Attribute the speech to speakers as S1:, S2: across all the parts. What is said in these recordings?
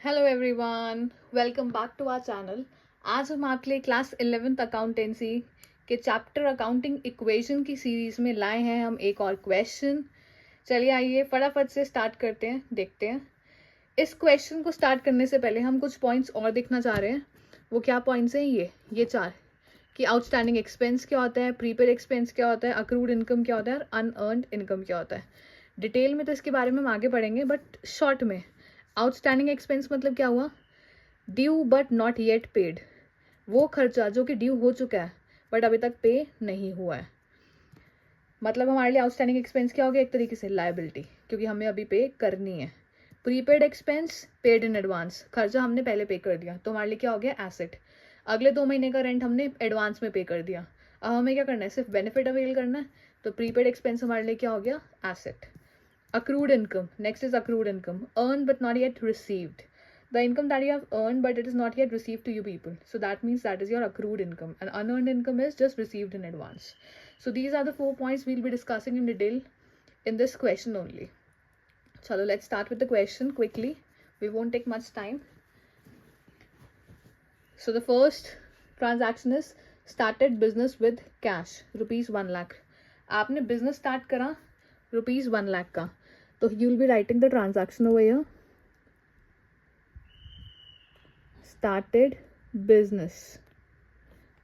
S1: Hello everyone, welcome back to our channel. आज हम आपके लिए क्लास 11th अकाउंटेंसी के चैप्टर अकाउंटिंग इक्वेशन की सीरीज में लाए हैं हम एक और क्वेश्चन। चलिए आइए फटाफट से स्टार्ट करते हैं, देखते हैं। इस क्वेश्चन को स्टार्ट करने से पहले हम कुछ पॉइंट्स और देखना चाह रहे हैं। वो क्या पॉइंट्स हैं? ये चार, कि आउटस्टैंडिंग एक्सपेंस क्या होता है, प्रीपेड एक्सपेंस क्या होता है, अक्रूड इनकम क्या होता है और अनअर्नड इनकम क्या होता है। डिटेल में तो इसके बारे में हम आगे पढ़ेंगे, बट शॉर्ट में आउटस्टैंडिंग एक्सपेंस मतलब क्या हुआ? Due but not yet paid, वो खर्चा जो कि ड्यू हो चुका है बट अभी तक पे नहीं हुआ है। मतलब हमारे लिए आउटस्टैंडिंग एक्सपेंस क्या हो गया? एक तरीके से लायबिलिटी, क्योंकि हमें अभी पे करनी है। Prepaid expense, paid in advance, खर्चा हमने पहले पे कर दिया तो हमारे लिए क्या हो गया? एसेट। अगले 2 महीने का रेंट हमने एडवांस में पे कर दिया, अब हमें क्या करना है? सिर्फ बेनिफिट अवेल करना है। तो प्रीपेड एक्सपेंस हमारे लिए क्या हो गया? Asset. Accrued income. Next is accrued income. Earned but not yet received. The income that you have earned but it is not yet received to you people. So that means that is your accrued income. And unearned income is just received in advance. So these are the 4 points we'll be discussing in detail in this question only. Chalo, let's start with the question quickly. We won't take much time. So the first transaction is started business with cash, rupees 1 lakh. आपने business start करा rupees 1 lakh का, तो you will be writing the transaction over here. Started business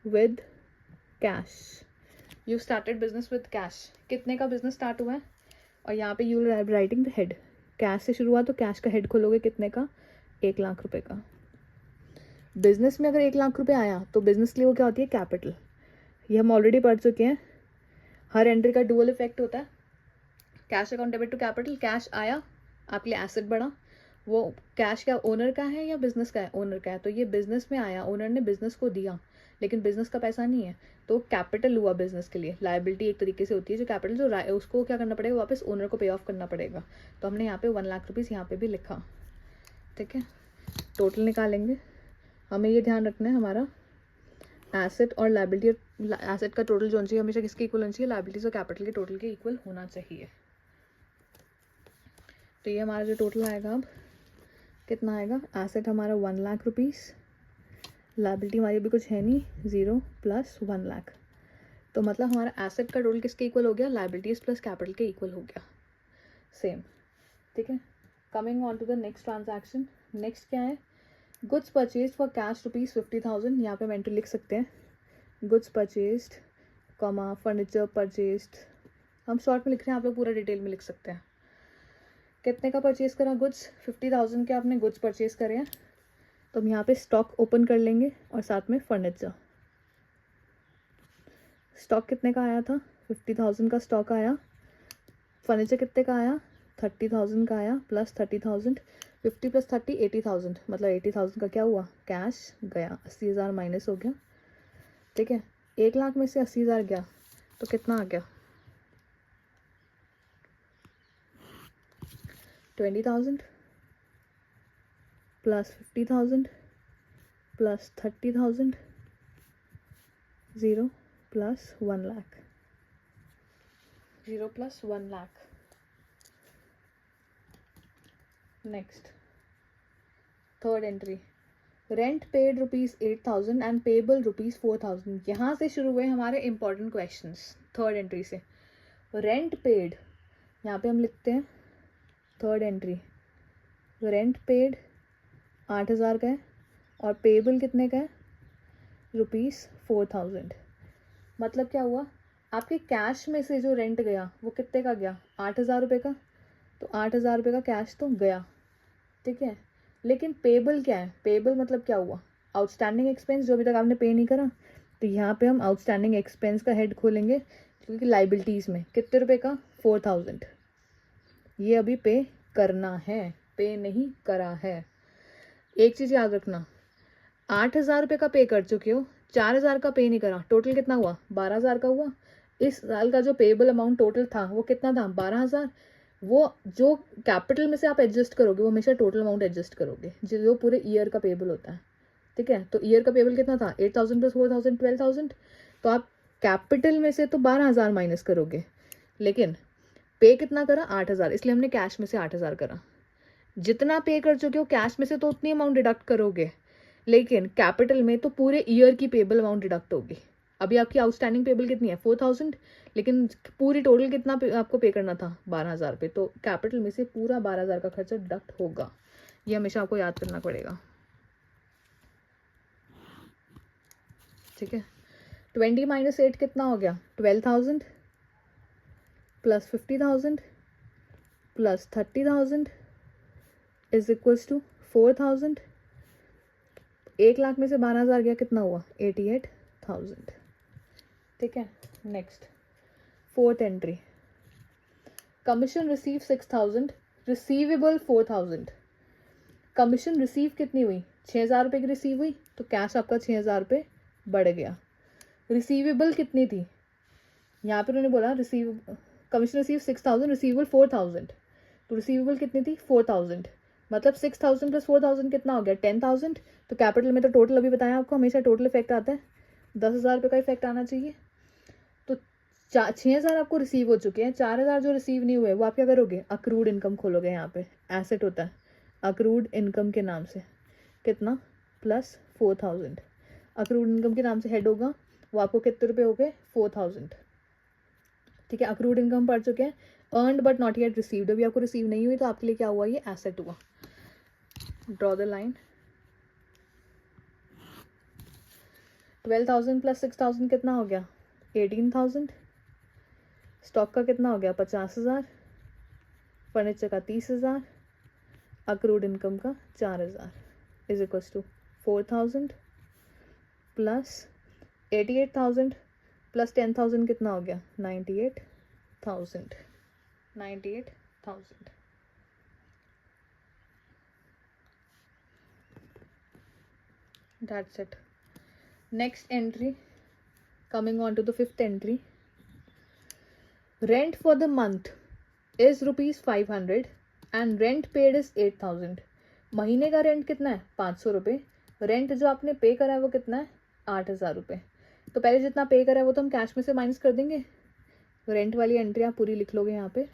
S1: with cash. You started business with cash. कितने का business start हुआ है? और यहाँ पे you will be writing the head. Cash से शुरू हुआ तो कैश का हेड खोलोगे कितने का? 1 लाख रुपए का। बिजनेस में अगर 1 लाख रुपए आया तो बिजनेस के लिए वो क्या होती है? कैपिटल। ये हम ऑलरेडी पढ़ चुके हैं। हर एंट्री का डुअल इफेक्ट होता है। Cash account debit to capital, cash आया आपके लिए एसेट बढ़ा। वो कैश क्या ओनर का है या बिजनेस का है? ओनर का है, तो ये बिजनेस में आया, ओनर ने बिजनेस को दिया, लेकिन बिजनेस का पैसा नहीं है, तो कैपिटल हुआ बिजनेस के लिए। लायबिलिटी एक तरीके से होती है जो कैपिटल जो उसको क्या करना पड़ेगा? वापस ओनर को पे ऑफ करना पड़ेगा। तो हमने यहाँ पे 1 लाख रुपीज़ यहाँ पे भी लिखा, ठीक है। टोटल निकालेंगे, हमें ये ध्यान रखना है हमारा एसेट और लायबिलिटी, एसेट का टोटल जो चाहिए हमेशा किसके इक्वल होना चाहिए? लायबिलिटीज और कैपिटल के टोटल के इक्वल होना चाहिए। तो ये हमारा जो टोटल आएगा अब कितना आएगा? एसेट हमारा 1 लाख रुपीज़, लायबिलिटी हमारी भी कुछ है नहीं, 0 प्लस 1 लाख। तो मतलब हमारा एसेट का टोटल किसके इक्वल हो गया? लायबिलिटीज प्लस कैपिटल के इक्वल हो गया, सेम, ठीक है। Coming on to the next transaction. Next क्या है? Goods purchase for cash rupees 50,000। यहाँ पे हम एंट्री लिख सकते हैं, goods purchased comma furniture purchased. हम शॉर्ट में लिख रहे हैं, आप लोग पूरा डिटेल में लिख सकते हैं। कितने का परचेज करा? गुड्स 50,000 के आपने गुड्स परचेज करे हैं, तो हम यहाँ पे स्टॉक ओपन कर लेंगे और साथ में फर्नीचर। स्टॉक कितने का आया था? 50,000 का स्टॉक आया। फर्नीचर कितने का आया? 30,000 का आया, प्लस 30,000, 50 प्लस 30 80,000, मतलब 80,000 का क्या हुआ? कैश गया, 80,000 माइनस हो गया, ठीक है। 1 लाख में से 80,000 गया तो कितना आ गया? 20,000 plus 50,000 plus 30,000, 0 plus 1 lakh, 0 plus 1 lakh. Next third entry, rent paid rupees 8,000 and payable rupees 4,000। यहाँ से शुरू हुए हमारे इंपॉर्टेंट क्वेश्चंस थर्ड एंट्री से। रेंट पेड, यहाँ पे हम लिखते हैं थर्ड एंट्री, रेंट पेड 8,000 का है और पेबल कितने का है? रुपीज़ 4,000। मतलब क्या हुआ? आपके कैश में से जो रेंट गया वो कितने का गया? 8,000 रुपये का। तो 8,000 रुपये का कैश तो गया, ठीक है। लेकिन पेबल क्या है? पेबल मतलब क्या हुआ? आउटस्टैंडिंग एक्सपेंस जो अभी तक आपने पे नहीं करा। तो यहाँ पे हम आउटस्टैंडिंग एक्सपेंस का हेड खोलेंगे, क्योंकि लाइबिलिटीज़ में कितने रुपए का? 4,000। ये अभी पे करना है, पे नहीं करा है। एक चीज़ याद रखना, 8,000 रुपये का पे कर चुके हो, 4,000 का पे नहीं करा, टोटल कितना हुआ? 12,000 का हुआ। इस साल का जो पेबल अमाउंट टोटल था वो कितना था? 12,000। वो जो कैपिटल में से आप एडजस्ट करोगे वो हमेशा टोटल अमाउंट एडजस्ट करोगे, जो पूरे ईयर का पेबल होता है, ठीक है। तो ईयर का पेबल कितना था? 8,000 प्लस 4,000 12,000। तो आप कैपिटल में से तो 12,000 माइनस करोगे, लेकिन पे कितना करा? 8,000, इसलिए हमने कैश में से 8,000 करा। जितना पे कर चुके हो कैश में से तो उतनी अमाउंट डिडक्ट करोगे, लेकिन कैपिटल में तो पूरे ईयर की पेबल अमाउंट डिडक्ट होगी। अभी आपकी आउटस्टैंडिंग पेबल कितनी है 4000, लेकिन पूरी टोटल कितना आपको पे करना था 12000 पे, तो कैपिटल में से पूरा 12000 का खर्चा डिडक्ट होगा। ये हमेशा आपको याद करना पड़ेगा, ठीक है। 20 माइनस 8 कितना हो गया 12000 plus 50000 plus 30000 is equals to 4000। 1 lakh में से 12000 गया, कितना हुआ 88,000, ठीक है। Next fourth entry, commission receive 6000, receivable 4000। Commission receive कितनी हुई 6000 रुपये की रिसीव हुई, तो कैश आपका 6000 रुपये बढ़ गया। रिसीवेबल कितनी थी, यहाँ पे उन्होंने बोला रिसीव कमीशन रिसीव 6000, रिसीवेबल 4000, तो रिसीवेबल कितनी थी 4000, मतलब 6000 प्लस 4000 कितना हो गया 10000। तो कैपिटल में तो टोटल अभी बताया आपको, हमेशा टोटल इफेक्ट आता है, 10,000 रुपये का इफेक्ट आना चाहिए। तो 6000 आपको रिसीव हो चुके हैं, 4000 जो रिसीव नहीं हुए वो आप क्या करोगे, अक्रूड इनकम खोलोगे। यहाँ पे एसेट होता है अक्रूड इनकम के नाम से, कितना प्लस 4000, अक्रूड इनकम के नाम से हेड होगा, वो आपको कितने रुपये हो गए 4000, ठीक है। अक्रूड इनकम पढ़ चुके हैं, earned but not yet received, अभी आपको रिसीव नहीं हुई तो आपके लिए क्या हुआ, ये एसेट हुआ। Draw the line. 12,000 प्लस 6,000 कितना हो गया 18,000। स्टॉक का कितना हो गया 50,000, फर्नीचर का 30,000, अक्रूड इनकम का 4,000 is equals to 4,000 plus 88,000 plus 10,000 कितना हो गया 98,000। 98,000, that's it. Next entry, coming on to the fifth entry, rent for the month is rupees 500 and rent paid is 8,000। महीने का रेंट कितना है 500 रुपये, रेंट जो आपने पे करा है वो कितना है 8,000 रुपये। तो पहले जितना पे करा है वो तो हम कैश में से माइनस कर देंगे, रेंट वाली एंट्री आप पूरी लिख लोगे यहाँ पे,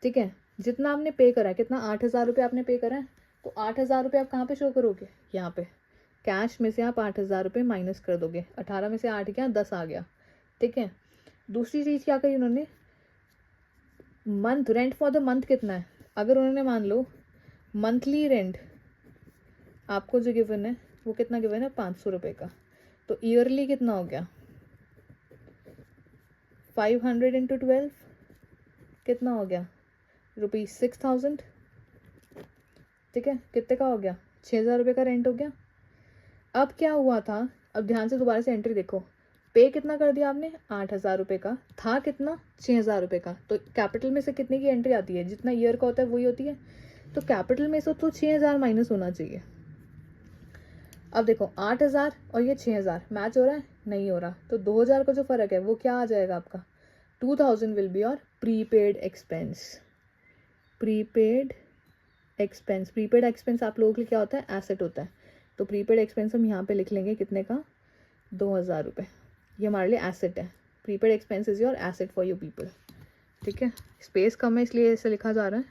S1: ठीक है। जितना आपने पे करा है, कितना 8,000 रुपये आपने पे करा है, तो 8,000 रुपये आप कहाँ पे शो करोगे, यहाँ पे कैश में से आप 8,000 रुपये माइनस कर दोगे, 18 में से 8 गया 10 आ गया, ठीक है। दूसरी चीज़ क्या कही उन्होंने, month rent for the month कितना है, अगर उन्होंने मान लो मंथली रेंट आपको जो गिवन है वो कितना गिवन है 500 रुपये का, तो ईयरली कितना हो गया 500 इंटू 12 कितना हो गया ₹6,000, ठीक है। कितने का हो गया 6,000 रुपये का रेंट हो गया। अब क्या हुआ था, अब ध्यान से दोबारा से एंट्री देखो, पे कितना कर दिया आपने 8,000 रुपये का, था कितना 6,000 रुपये का, तो कैपिटल में से कितने की एंट्री आती है, जितना ईयर का होता है वही होती है, तो कैपिटल में से तो 6,000 माइनस होना चाहिए। अब देखो 8,000 और ये 6,000 मैच हो रहा है, नहीं हो रहा, तो 2,000 का जो फ़र्क है वो क्या आ जाएगा आपका 2,000 will be your prepaid expense. Prepaid expense, prepaid expense आप लोगों के लिए क्या होता है एसेट होता है, तो प्रीपेड एक्सपेंस हम यहाँ पे लिख लेंगे कितने का 2,000 रुपये, ये हमारे लिए एसेट है। Prepaid expense is your asset for you people, ठीक है। स्पेस कम है इसलिए ऐसे लिखा जा रहा है,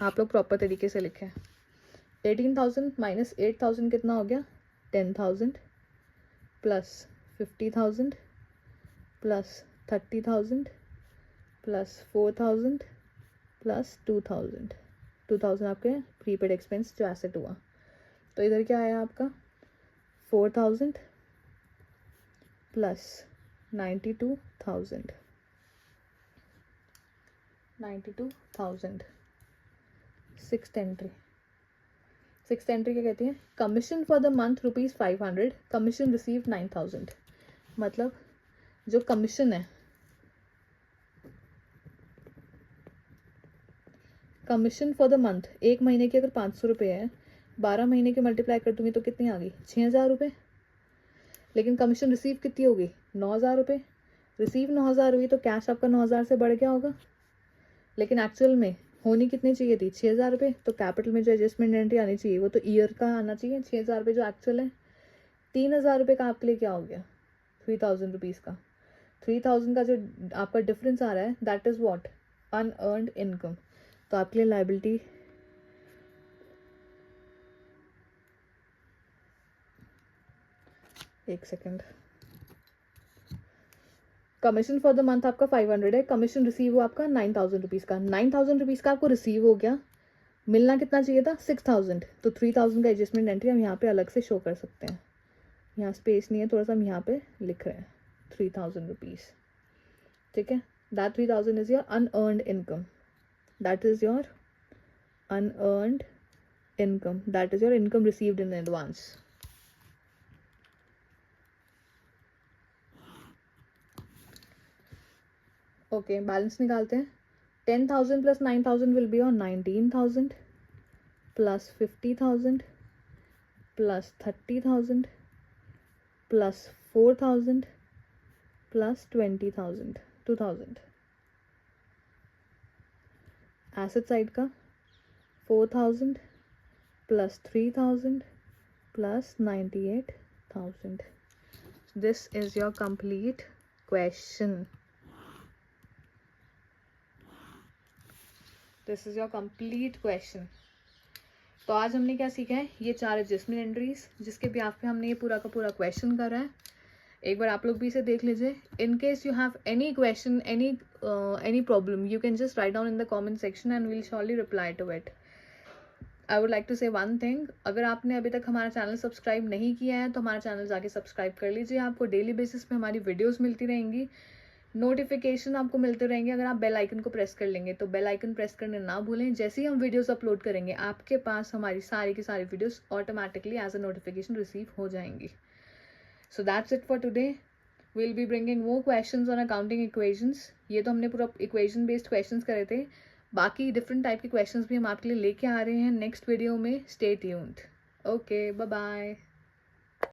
S1: आप लोग प्रॉपर तरीके से लिखें। 18,000 माइनस 8,000 कितना हो गया 10,000 प्लस 50,000 प्लस 30,000 प्लस 4,000 प्लस 2,000। 2,000 आपके प्रीपेड एक्सपेंस जो एसेट हुआ, तो इधर क्या आया आपका 4,000 plus 92,000। 92,000 sixth entry. Sixth entry क्या कहती है, commission for the month ₹500, commission receive 9,000। मतलब जो कमीशन है, कमीशन फॉर द मंथ एक महीने की अगर 500 रुपये है, 12 महीने की मल्टीप्लाई कर दूंगी तो कितनी आ गई 6,000 रुपये। लेकिन कमीशन रिसीव कितनी होगी 9,000 रुपये, रिसीव 9,000 हुई तो कैश आपका 9,000 से बढ़ गया होगा, लेकिन एक्चुअल में होनी कितनी चाहिए थी 6,000 रुपये। तो कैपिटल में जो एडजस्टमेंट एंट्री आनी चाहिए वो तो ईयर का आना चाहिए, 6,000 रुपये जो एक्चुअल है। 3,000 रुपये का आपके लिए क्या हो गया 3,000 रुपीज़ का, 3,000 का जो आपका डिफरेंस आ रहा है that is what unearned income. तो आपके लिए लाइबिलिटी एक second, commission for the month आपका 500 है, कमीशन रिसीव हुआ आपका 9000 रुपीज़ का, 9000 रुपीज़ का आपको रिसीव हो गया, मिलना कितना चाहिए था 6000, तो 3000 का एडजस्टमेंट एंट्री हम यहाँ पे अलग से शो कर सकते हैं, यहाँ स्पेस नहीं है थोड़ा सा, हम यहाँ पे लिख रहे हैं 3000 रुपीज़, ठीक है। That 3000 is your unearned income, that is your unearned income, that is your income received in advance. Okay, balance निकालते हैं। 10,000 plus 9,000 will be on 19,000 plus 50,000 plus 30,000 plus 4,000 plus 20,000 2,000। Asset side का 4,000 plus 3,000 plus 98,000। This is your complete question, this is your complete question. तो आज हमने क्या सीखा है, ये 4 एडजस्टमेंट एंट्रीज जिसके बिहाफ पे हमने ये पूरा का पूरा क्वेश्चन करा है। एक बार आप लोग भी इसे देख लीजिए। In case you have any question, any problem, you can just write down in the comment section and we'll surely reply to it. I would like to say one thing, अगर आपने अभी तक हमारा चैनल सब्सक्राइब नहीं किया है तो हमारा चैनल जाके सब्सक्राइब कर लीजिए। आपको डेली बेसिस पे हमारी वीडियोस मिलती रहेंगी, नोटिफिकेशन आपको मिलते रहेंगे। अगर आप बेल आइकन को प्रेस कर लेंगे तो बेल आइकन प्रेस करने ना भूलें। जैसे ही हम वीडियोस अपलोड करेंगे आपके पास हमारी सारी की सारी videos automatically as a notification receive हो जाएंगी। So that's it for today. Will be bringing more questions on accounting equations. ये तो हमने पूरा इक्वेशन बेस्ड क्वेश्चंस करे थे, बाकी डिफरेंट टाइप के क्वेश्चंस भी हम आपके लिए लेके आ रहे हैं नेक्स्ट वीडियो में। Stay tuned. Okay, bye bye.